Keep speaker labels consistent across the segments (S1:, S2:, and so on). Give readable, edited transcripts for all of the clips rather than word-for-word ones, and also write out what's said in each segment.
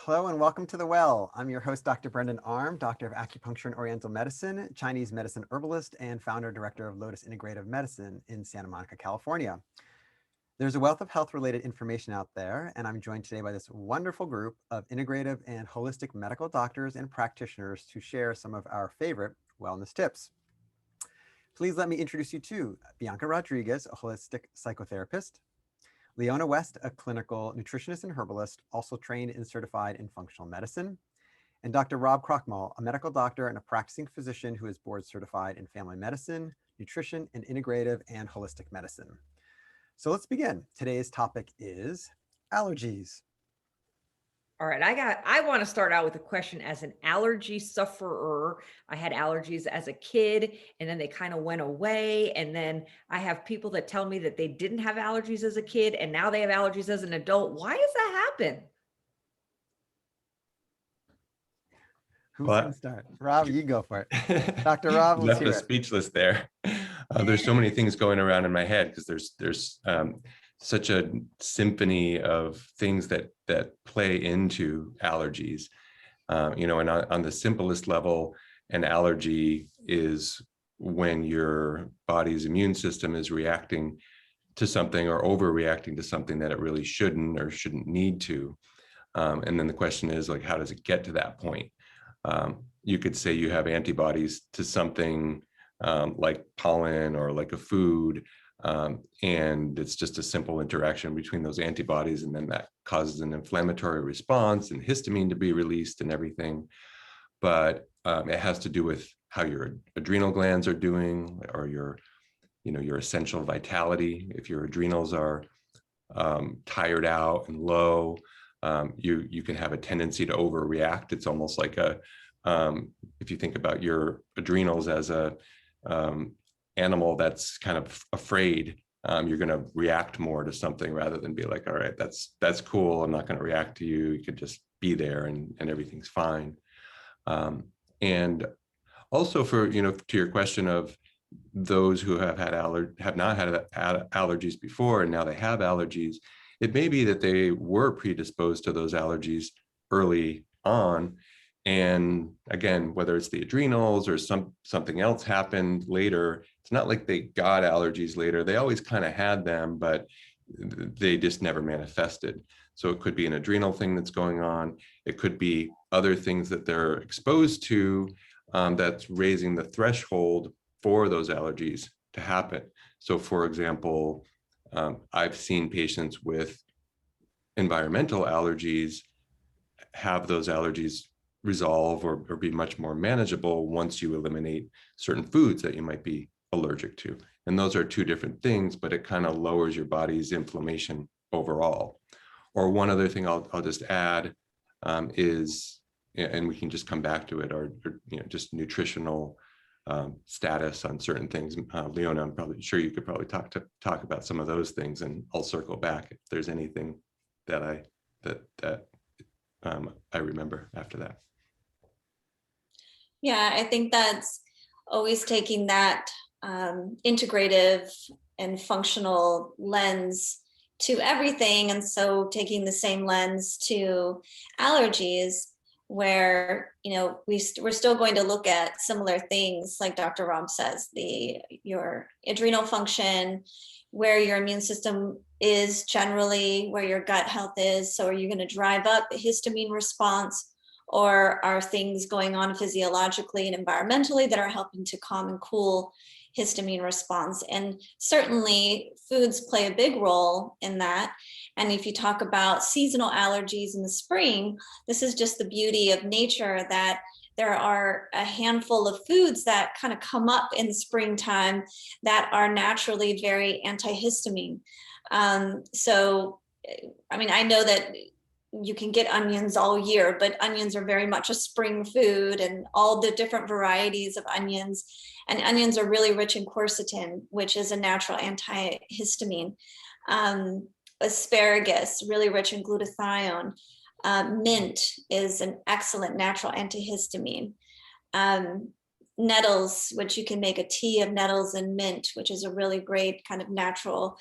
S1: Hello and welcome to The Well. I'm your host, Dr. Brendan Arm, Doctor of Acupuncture and Oriental Medicine, Chinese medicine herbalist, and founder director of Lotus Integrative Medicine in Santa Monica, California. There's a wealth of health-related information out there, and I'm joined today by this wonderful group of integrative and holistic medical doctors and practitioners to share some of our favorite wellness tips. Please let me introduce you to Bianca Rodriguez, a holistic psychotherapist, Leona West, a clinical nutritionist and herbalist, also trained and certified in functional medicine, and Dr. Rob Krochmal, a medical doctor and a practicing physician who is board certified in family medicine, nutrition, and integrative and holistic medicine. So let's begin. Today's topic is allergies.
S2: All right, I want to start out with a question. As an allergy sufferer, I had allergies as a kid and then they kind of went away. And then I have people that tell me that they didn't have allergies as a kid and now they have allergies as an adult. Why does that happen?
S1: Who's going to start? Rob, you go for it. Dr. Rob, let's
S3: left
S1: hear
S3: us
S1: it.
S3: speechless there. There's so many things going around in my head because there's such a symphony of things that play into allergies. And on the simplest level, an allergy is when your body's immune system is reacting to something or overreacting to something that it really shouldn't or shouldn't need to. And then the question is, like, how does it get to that point? You could say you have antibodies to something like pollen or like a food, and it's just a simple interaction between those antibodies, and then that causes an inflammatory response and histamine to be released and everything. But it has to do with how your adrenal glands are doing, or your essential vitality. If your adrenals are tired out and low, you can have a tendency to overreact. It's almost like if you think about your adrenals as a animal that's kind of afraid, you're going to react more to something rather than be like, all right, that's cool, I'm not going to react to you. You could just be there and everything's fine. And also to your question of those who have not had allergies before and now they have allergies, it may be that they were predisposed to those allergies early on. And again, whether it's the adrenals or something else happened later, it's not like they got allergies later. They always kind of had them, but they just never manifested. So it could be an adrenal thing that's going on. It could be other things that they're exposed to that's raising the threshold for those allergies to happen. So for example, I've seen patients with environmental allergies have those allergies resolve or be much more manageable once you eliminate certain foods that you might be allergic to. And those are two different things, but it kind of lowers your body's inflammation overall. Or one other thing I'll just add is, and we can just come back to it, or just nutritional status on certain things. Leona, I'm probably sure you could probably talk about some of those things, and I'll circle back if there's anything that I remember after that.
S4: Yeah, I think that's always taking that integrative and functional lens to everything. And so taking the same lens to allergies, where we're still going to look at similar things, like Dr. Rob says, your adrenal function, where your immune system is generally, where your gut health is. So are you going to drive up a histamine response, or are things going on physiologically and environmentally that are helping to calm and cool histamine response? And certainly foods play a big role in that. And if you talk about seasonal allergies in the spring, this is just the beauty of nature, that there are a handful of foods that kind of come up in the springtime that are naturally very antihistamine. So, I mean, I know that you can get onions all year, but onions are very much a spring food, and all the different varieties of onions. And onions are really rich in quercetin, which is a natural antihistamine. Asparagus, really rich in glutathione. Mint is an excellent natural antihistamine. Nettles, which you can make a tea of nettles and mint, which is a really great kind of natural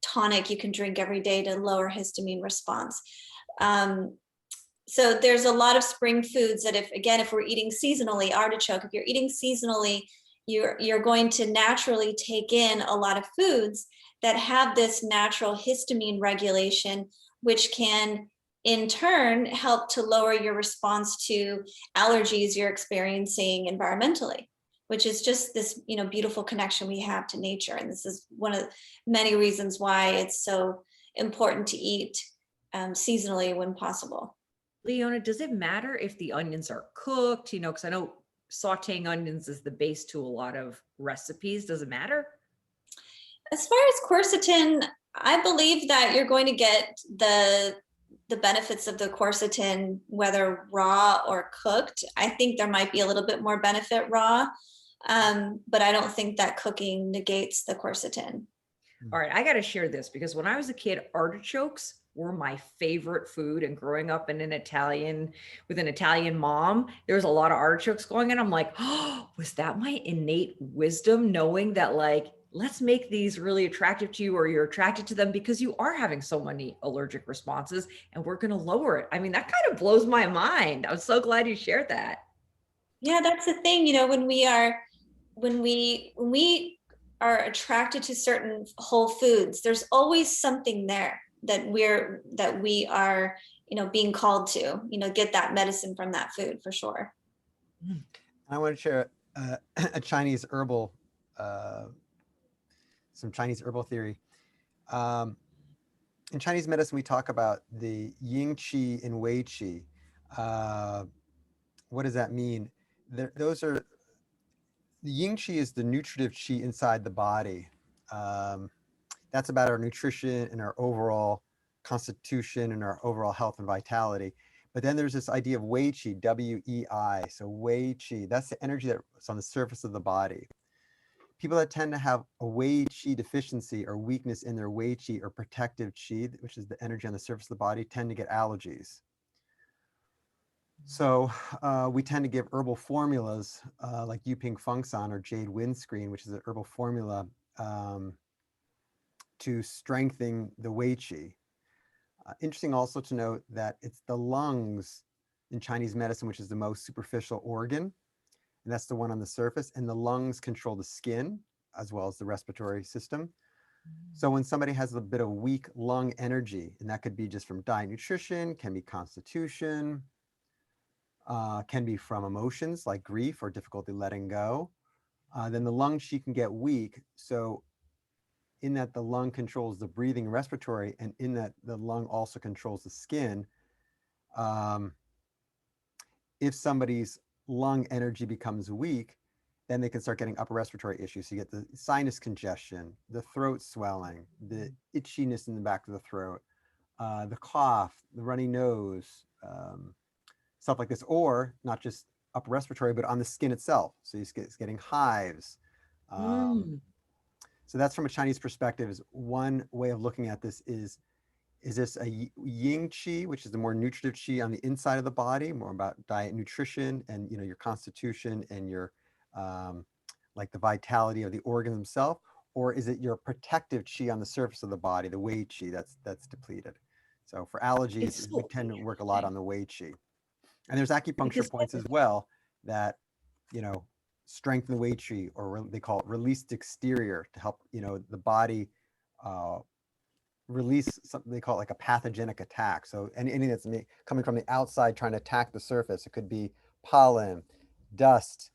S4: tonic you can drink every day to lower histamine response. So there's a lot of spring foods that if we're eating seasonally, artichoke, if you're eating seasonally, you're going to naturally take in a lot of foods that have this natural histamine regulation, which can in turn help to lower your response to allergies you're experiencing environmentally, which is just this, beautiful connection we have to nature. And this is one of many reasons why it's so important to eat seasonally when possible.
S2: Leona, does it matter if the onions are cooked? Because I know sauteing onions is the base to a lot of recipes. Does it matter?
S4: As far as quercetin, I believe that you're going to get the benefits of the quercetin whether raw or cooked. I think there might be a little bit more benefit raw, but I don't think that cooking negates the quercetin.
S2: All right, I got to share this because when I was a kid, artichokes were my favorite food. And growing up with an Italian mom, there was a lot of artichokes going, and I'm like, oh, was that my innate wisdom, knowing that let's make these really attractive to you, or you're attracted to them because you are having so many allergic responses, and we're going to lower it. I mean, that kind of blows my mind. I'm so glad you shared that.
S4: Yeah, that's the thing. When we are attracted to certain whole foods, there's always something there that we are, being called to, get that medicine from that food for sure.
S1: I want to share a Chinese herbal, some Chinese herbal theory. In Chinese medicine, we talk about the yin qi and wei qi. What does that mean? Those are, the yin qi is the nutritive qi inside the body. That's about our nutrition and our overall constitution and our overall health and vitality. But then there's this idea of wei qi, W-E-I. So wei qi, that's the energy that's on the surface of the body. People that tend to have a wei qi deficiency or weakness in their wei qi or protective qi, which is the energy on the surface of the body, tend to get allergies. So we tend to give herbal formulas like Yu Ping Feng San or Jade Windscreen, which is an herbal formula to strengthen the wei qi. Interesting also to note that it's the lungs in Chinese medicine, which is the most superficial organ, and that's the one on the surface, and the lungs control the skin as well as the respiratory system. So when somebody has a bit of weak lung energy, and that could be just from diet, nutrition, can be constitution, can be from emotions like grief or difficulty letting go, then the lung qi can get weak. So in that the lung controls the breathing and respiratory, and in that the lung also controls the skin. If somebody's lung energy becomes weak, then they can start getting upper respiratory issues. So you get the sinus congestion, the throat swelling, the itchiness in the back of the throat, the cough, the runny nose, stuff like this, or not just upper respiratory, but on the skin itself. So it's getting hives. So that's from a Chinese perspective. Is one way of looking at this is this a yin qi, which is the more nutritive qi on the inside of the body, more about diet, nutrition, and your constitution and your like the vitality of the organs themselves, or is it your protective qi on the surface of the body, the wei qi that's depleted? So for allergies, we tend to work a lot on the wei qi, and there's acupuncture points as well that strengthen the wei qi, or they call it released exterior, to help the body release something they call it like a pathogenic attack. So anything that's coming from the outside trying to attack the surface, it could be pollen, dust,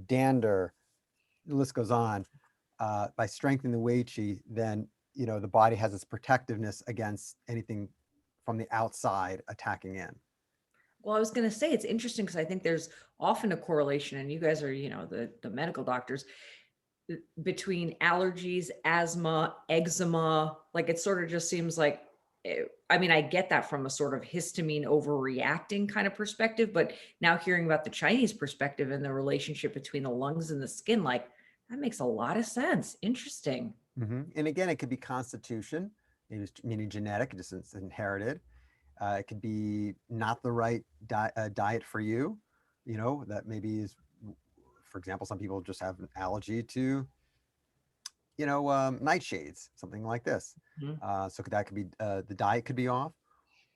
S1: dander, the list goes on. By strengthening the wei qi, then the body has its protectiveness against anything from the outside attacking in.
S2: Well, I was going to say, it's interesting because I think there's often a correlation, and you guys are, the medical doctors, between allergies, asthma, eczema. Like it sort of just seems like, I mean, I get that from a sort of histamine overreacting kind of perspective, but now hearing about the Chinese perspective and the relationship between the lungs and the skin, like that makes a lot of sense. Interesting.
S1: And again, it could be constitution, meaning genetic, just it's inherited. It could be not the right diet for you, that maybe is, for example, some people just have an allergy to, nightshades, something like this. So that could be, the diet could be off,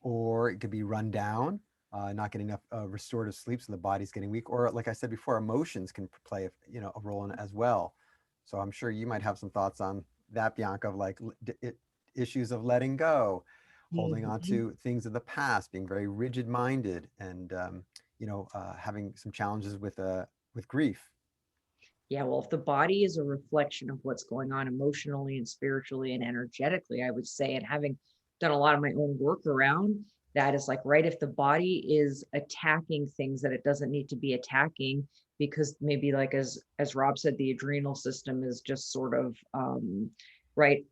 S1: or it could be run down. not getting enough restorative sleep, so the body's getting weak. Or like I said before, emotions can play, a role in it as well. So I'm sure you might have some thoughts on that, Bianca, of like issues of letting go, holding on to things of the past, being very rigid minded, and having some challenges with grief.
S2: Yeah, well, if the body is a reflection of what's going on emotionally and spiritually and energetically, I would say, and having done a lot of my own work around that, is like, right, if the body is attacking things that it doesn't need to be attacking, because maybe, like, as Rob said, the adrenal system is just sort of right,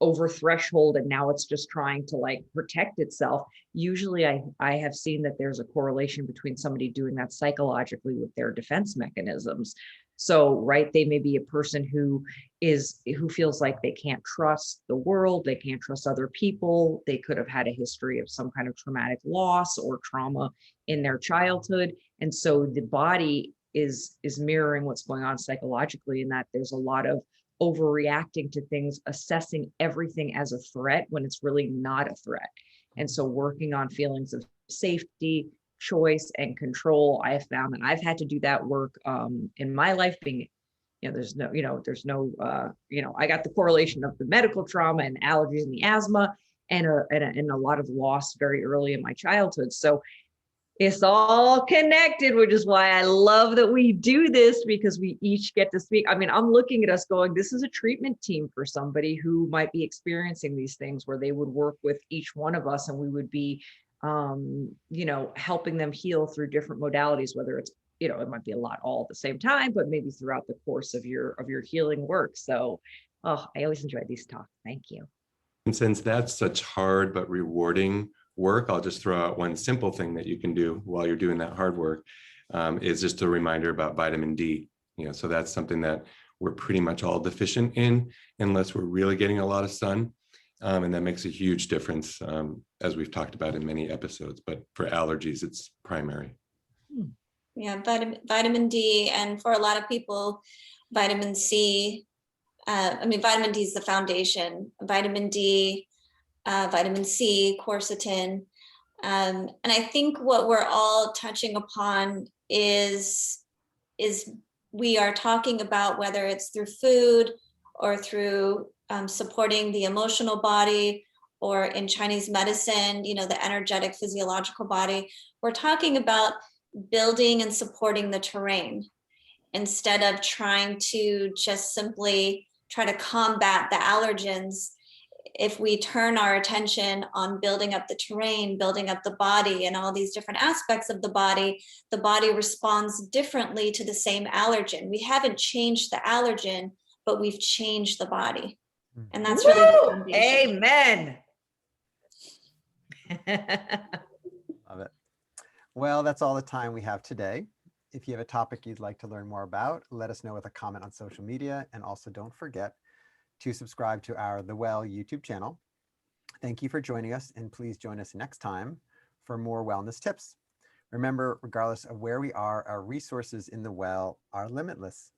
S2: over threshold, and now it's just trying to like protect itself. Usually I have seen that there's a correlation between somebody doing that psychologically with their defense mechanisms. So, right, they may be a person who feels like they can't trust the world, they can't trust other people. They could have had a history of some kind of traumatic loss or trauma in their childhood. And so the body is mirroring what's going on psychologically, in that there's a lot of overreacting to things, assessing everything as a threat when it's really not a threat. And so working on feelings of safety, choice, and control, I have found that I've had to do that work in my life, being, there's no, I got the correlation of the medical trauma and allergies and the asthma and a lot of loss very early in my childhood. So it's all connected, which is why I love that we do this, because we each get to speak. I mean, I'm looking at us going, this is a treatment team for somebody who might be experiencing these things, where they would work with each one of us and we would be, helping them heal through different modalities, whether it's, it might be a lot all at the same time, but maybe throughout the course of your healing work. So, I always enjoy these talks. Thank you.
S3: And since that's such hard but rewarding work, I'll just throw out one simple thing that you can do while you're doing that hard work, is just a reminder about vitamin D. So that's something that we're pretty much all deficient in, unless we're really getting a lot of sun. And that makes a huge difference, as we've talked about in many episodes. But for allergies, it's primary.
S4: Yeah, vitamin D, and for a lot of people, vitamin C. Vitamin D is the foundation. Vitamin D, vitamin C, quercetin. And I think what we're all touching upon is we are talking about, whether it's through food or through supporting the emotional body, or in Chinese medicine, the energetic physiological body. We're talking about building and supporting the terrain, instead of trying to just simply try to combat the allergens. If we turn our attention on building up the terrain, building up the body, and all these different aspects of the body responds differently to the same allergen. We haven't changed the allergen, but we've changed the body. And that's really the foundation.
S2: Amen.
S1: Love it. Well, that's all the time we have today. If you have a topic you'd like to learn more about, let us know with a comment on social media. And also don't forget to subscribe to our The Well YouTube channel. Thank you for joining us, and please join us next time for more wellness tips. Remember, regardless of where we are, our resources in The Well are limitless.